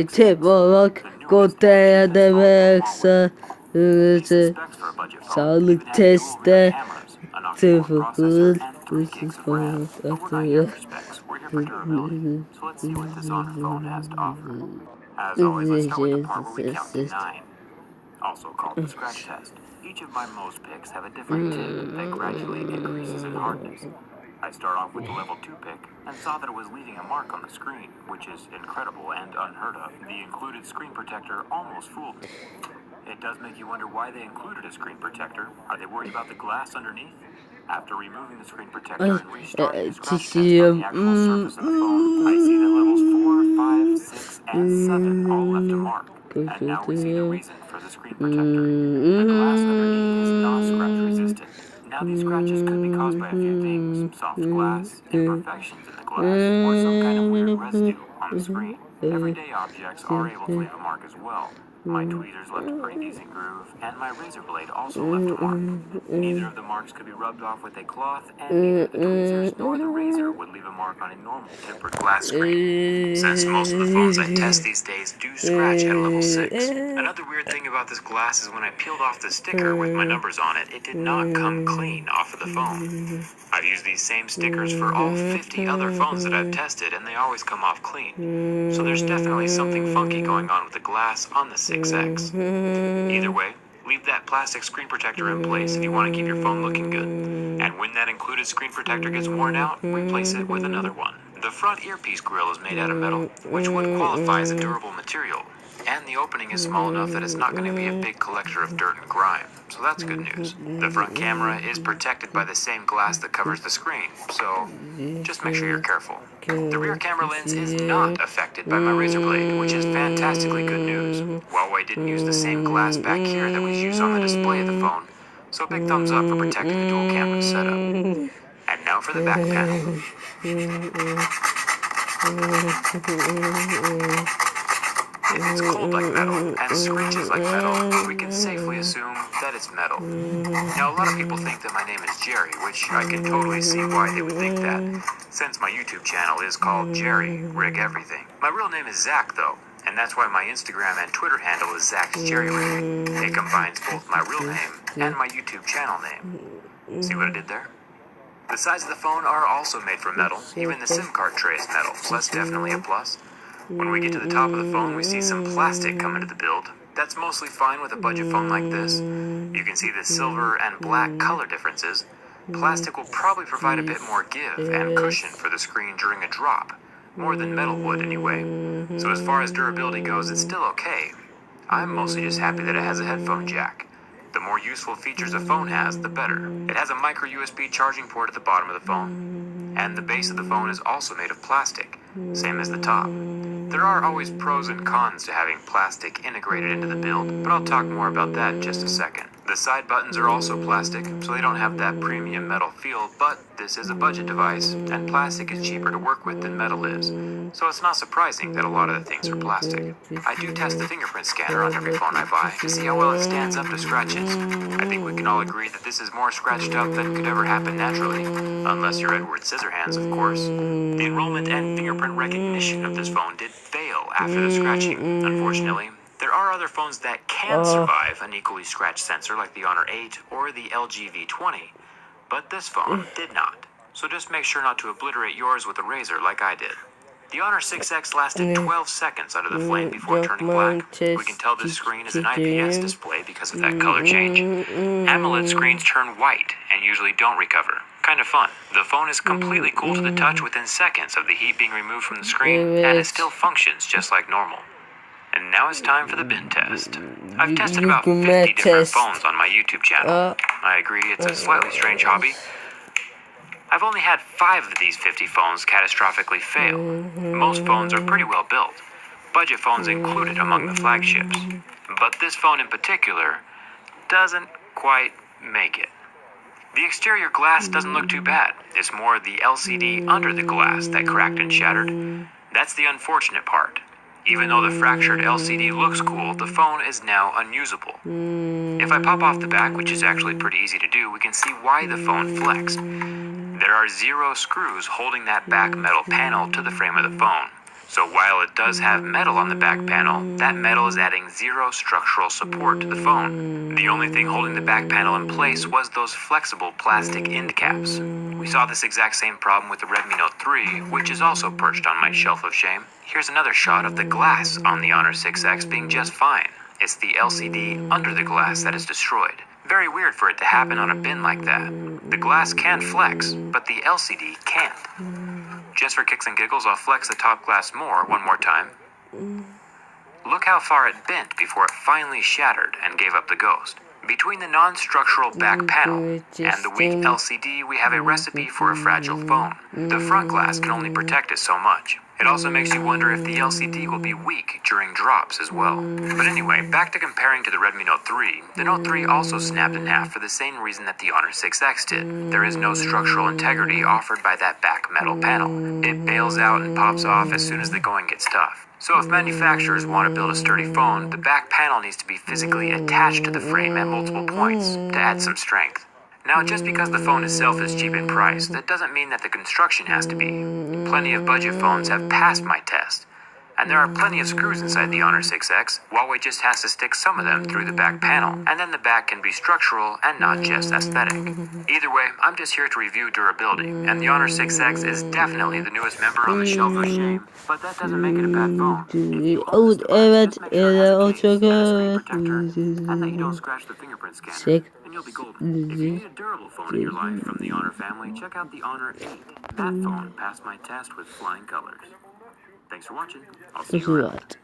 tip olarak kotaya demek sağlık testi tıfıl also called the scratch test. Each of my Mohs picks have a different tip that gradually increases in hardness. I start off with the level 2 pick and saw that it was leaving a mark on the screen, which is incredible and unheard of. The included screen protector almost fooled me. It does make you wonder why they included a screen protector. Are they worried about the glass underneath? After removing the screen protector and restarting the scratch test on the actual surface of the phone, I see that levels 4, 5, 6, and 7 all left a mark. And now we see the reason for the screen protector. The glass underneath is not scratch resistant. Now these scratches could be caused by a few things: soft glass, imperfections in the glass, or some kind of weird residue on the screen. Everyday objects are able to leave a mark as well. My tweezers left a pretty decent groove, and my razor blade also left a mark. Neither of the marks could be rubbed off with a cloth, and neither the tweezers nor the razor would leave a mark on a normal tempered glass screen, since most of the phones I test these days do scratch at level 6. Another weird thing about this glass is when I peeled off the sticker with my numbers on it, it did not come clean off of the phone. I've used these same stickers for all 50 other phones that I've tested, and they always come off clean. So there's definitely something funky going on with the glass on the 6X. Either way, leave that plastic screen protector in place if you want to keep your phone looking good. And when that included screen protector gets worn out, replace it with another one. The front earpiece grill is made out of metal, which would qualify as a durable material. And the opening is small enough that it's not going to be a big collector of dirt and grime, so that's good news. The front camera is protected by the same glass that covers the screen, so just make sure you're careful. The rear camera lens is not affected by my razor blade, which is fantastically good news. Huawei didn't use the same glass back here that was used on the display of the phone, so big thumbs up for protecting the dual camera setup. And now for the back panel. If it's cold like metal and screeches like metal, we can safely assume that it's metal. Now, a lot of people think that my name is Jerry, which I can totally see why they would think that, since my YouTube channel is called Jerry Rig Everything. My real name is Zach, though, and that's why my Instagram and Twitter handle is Zach's Jerry Rig. It combines both my real name and my YouTube channel name. See what I did there? The sides of the phone are also made from metal. Even the SIM card tray is metal, so that's definitely a plus. When we get to the top of the phone, we see some plastic come into the build. That's mostly fine with a budget phone like this. You can see the silver and black color differences. Plastic will probably provide a bit more give and cushion for the screen during a drop, more than metal would anyway. So as far as durability goes, it's still okay. I'm mostly just happy that it has a headphone jack. The more useful features a phone has, the better. It has a micro USB charging port at the bottom of the phone, and the base of the phone is also made of plastic, same as the top. There are always pros and cons to having plastic integrated into the build, but I'll talk more about that in just a second. The side buttons are also plastic, so they don't have that premium metal feel, but this is a budget device, and plastic is cheaper to work with than metal is, so it's not surprising that a lot of the things are plastic. I do test the fingerprint scanner on every phone I buy to see how well it stands up to scratches. I think we can all agree that this is more scratched up than could ever happen naturally, unless you're Edward Scissorhands, of course. The enrollment and fingerprint recognition of this phone did fail after the scratching, unfortunately. There are other phones that can survive an equally scratched sensor like the Honor 8 or the LG V20, but this phone did not. So just make sure not to obliterate yours with a razor like I did. The Honor 6X lasted 12 seconds under the flame before turning black. We can tell this screen is an IPS display because of that color change. AMOLED screens turn white and usually don't recover. Kind of fun. The phone is completely cool to the touch within seconds of the heat being removed from the screen, and it still functions just like normal. And now it's time for the bin test. I've tested about 50 different phones on my YouTube channel. I agree, it's a slightly strange hobby. I've only had 5 of these 50 phones catastrophically fail. Most phones are pretty well built, budget phones included among the flagships. But this phone in particular doesn't quite make it. The exterior glass doesn't look too bad. It's more the LCD under the glass that cracked and shattered. That's the unfortunate part. Even though the fractured LCD looks cool, the phone is now unusable. If I pop off the back, which is actually pretty easy to do, we can see why the phone flexed. There are 0 screws holding that back metal panel to the frame of the phone, So while it does have metal on the back panel, that metal is adding zero structural support to the phone. The only thing holding the back panel in place was those flexible plastic end caps. We saw this exact same problem with the Redmi Note 3, which is also perched on my shelf of shame. Here's another shot of the glass on the Honor 6X being just fine. It's the LCD under the glass that is destroyed. Very weird for it to happen on a bin like that. The glass can flex, but the LCD can't. Just for kicks and giggles, I'll flex the top glass one more time. Look how far it bent before it finally shattered and gave up the ghost. Between the non-structural back panel and the weak LCD, we have a recipe for a fragile phone. The front glass can only protect it so much. It also makes you wonder if the LCD will be weak during drops as well. But anyway, back to comparing to the Redmi Note 3. The Note 3 also snapped in half for the same reason that the Honor 6X did. There is no structural integrity offered by that back metal panel. It bails out and pops off as soon as the going gets tough. So if manufacturers want to build a sturdy phone, the back panel needs to be physically attached to the frame at multiple points to add some strength. Now, just because the phone itself is cheap in price, that doesn't mean that the construction has to be. Plenty of budget phones have passed my test. And there are plenty of screws inside the Honor 6X. Huawei just has to stick some of them through the back panel, and then the back can be structural and not just aesthetic. Either way, I'm just here to review durability, and the Honor 6X is definitely the newest member on the shelf of shame, but that doesn't make it a bad phone. If you hold this device, just make sure it has a case and a screen protector, and that you don't scratch the fingerprint scanner, and you'll be golden. If you need a durable phone in your life from the Honor family, check out the Honor 8. That phone passed my test with flying colors. Thanks for watching. I'll see you around.